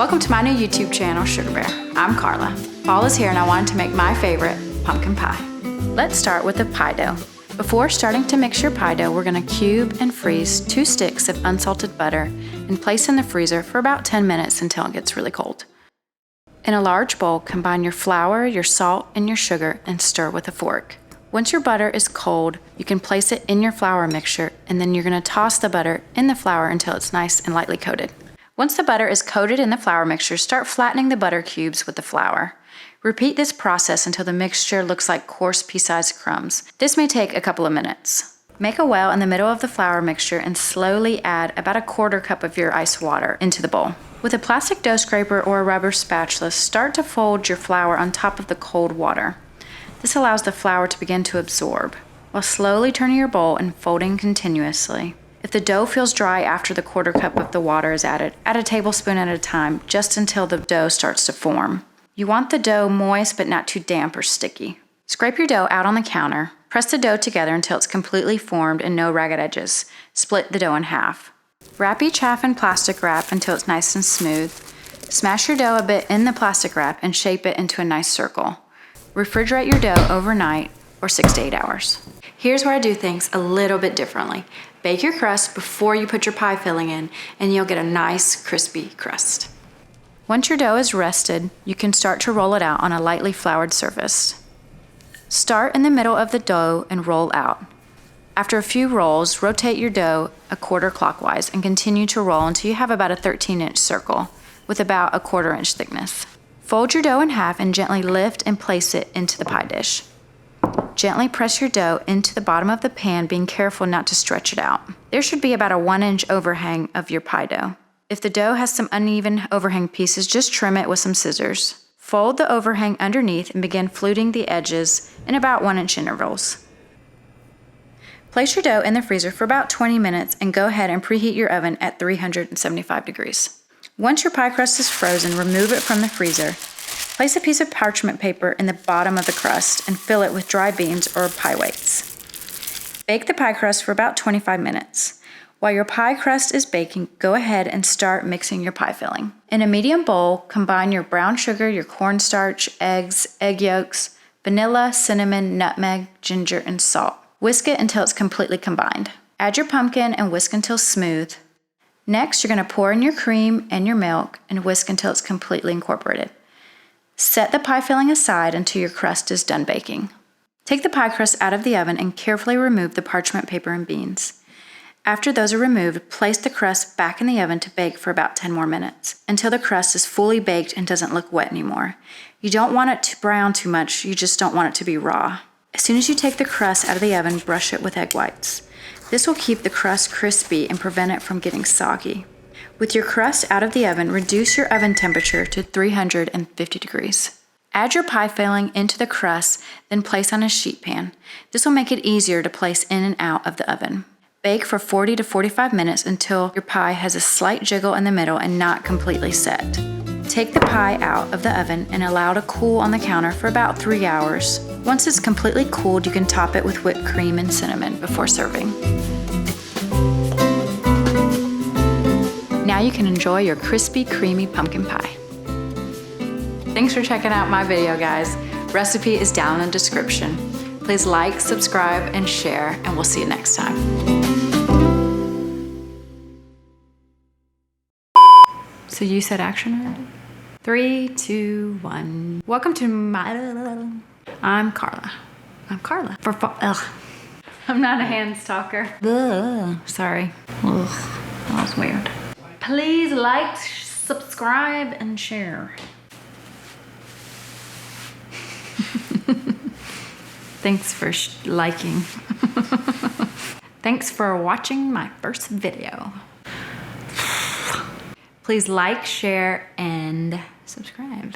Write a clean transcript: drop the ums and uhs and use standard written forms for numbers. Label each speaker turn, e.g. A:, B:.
A: Welcome to my new YouTube channel, Sugar Bear. I'm Carla. Fall is here and I wanted to make my favorite, pumpkin pie. Let's start with the pie dough. Before starting to mix your pie dough, we're going to cube and freeze 2 sticks of unsalted butter and place in the freezer for about 10 minutes until it gets really cold. In a large bowl, combine your flour, your salt, and your sugar and stir with a fork. Once your butter is cold, you can place it in your flour mixture and then you're going to toss the butter in the flour until it's nice and lightly coated. Once the butter is coated in the flour mixture, start flattening the butter cubes with the flour. Repeat this process until the mixture looks like coarse pea-sized crumbs. This may take a couple of minutes. Make a well in the middle of the flour mixture and slowly add about 1/4 cup of your ice water into the bowl. With a plastic dough scraper or a rubber spatula, start to fold your flour on top of the cold water. This allows the flour to begin to absorb, while slowly turning your bowl and folding continuously. If the dough feels dry after the 1/4 cup of the water is added, add a tablespoon at a time, just until the dough starts to form. You want the dough moist but not too damp or sticky. Scrape your dough out on the counter. Press the dough together until it's completely formed and no ragged edges. Split the dough in half. Wrap each half in plastic wrap until it's nice and smooth. Smash your dough a bit in the plastic wrap and shape it into a nice circle. Refrigerate your dough overnight or 6 to 8 hours. Here's where I do things a little bit differently. Bake your crust before you put your pie filling in, and you'll get a nice crispy crust. Once your dough is rested, you can start to roll it out on a lightly floured surface. Start in the middle of the dough and roll out. After a few rolls, rotate your dough 1/4 clockwise and continue to roll until you have about a 13-inch circle with about 1/4 inch thickness. Fold your dough in half and gently lift and place it into the pie dish. Gently press your dough into the bottom of the pan, being careful not to stretch it out. There should be about a 1-inch overhang of your pie dough. If the dough has some uneven overhang pieces, just trim it with some scissors. Fold the overhang underneath and begin fluting the edges in about 1-inch intervals. Place your dough in the freezer for about 20 minutes and go ahead and preheat your oven at 375 degrees. Once your pie crust is frozen, remove it from the freezer. Place a piece of parchment paper in the bottom of the crust and fill it with dry beans or pie weights. Bake the pie crust for about 25 minutes. While your pie crust is baking, go ahead and start mixing your pie filling. In a medium bowl, combine your brown sugar, your cornstarch, eggs, egg yolks, vanilla, cinnamon, nutmeg, ginger, and salt. Whisk it until it's completely combined. Add your pumpkin and whisk until smooth. Next, you're going to pour in your cream and your milk and whisk until it's completely incorporated. Set the pie filling aside until your crust is done baking. Take the pie crust out of the oven and carefully remove the parchment paper and beans. After those are removed, place the crust back in the oven to bake for about 10 more minutes, until the crust is fully baked and doesn't look wet anymore. You don't want it to brown too much, you just don't want it to be raw. As soon as you take the crust out of the oven, brush it with egg whites. This will keep the crust crispy and prevent it from getting soggy. With your crust out of the oven, reduce your oven temperature to 350 degrees. Add your pie filling into the crust, then place on a sheet pan. This will make it easier to place in and out of the oven. Bake for 40 to 45 minutes until your pie has a slight jiggle in the middle and not completely set. Take the pie out of the oven and allow it to cool on the counter for about 3 hours. Once it's completely cooled, you can top it with whipped cream and cinnamon before serving. Now you can enjoy your crispy, creamy pumpkin pie. Thanks for checking out my video, guys. Recipe is down in the description. Please like, subscribe, and share, and we'll see you next time. So you said action already? 3, 2, 1. Welcome to my... I'm Carla. I'm Carla. I'm not a hands talker. Sorry. That was weird. Please like, subscribe, and share. Thanks for liking. Thanks for watching my first video. Please like, share, and subscribe.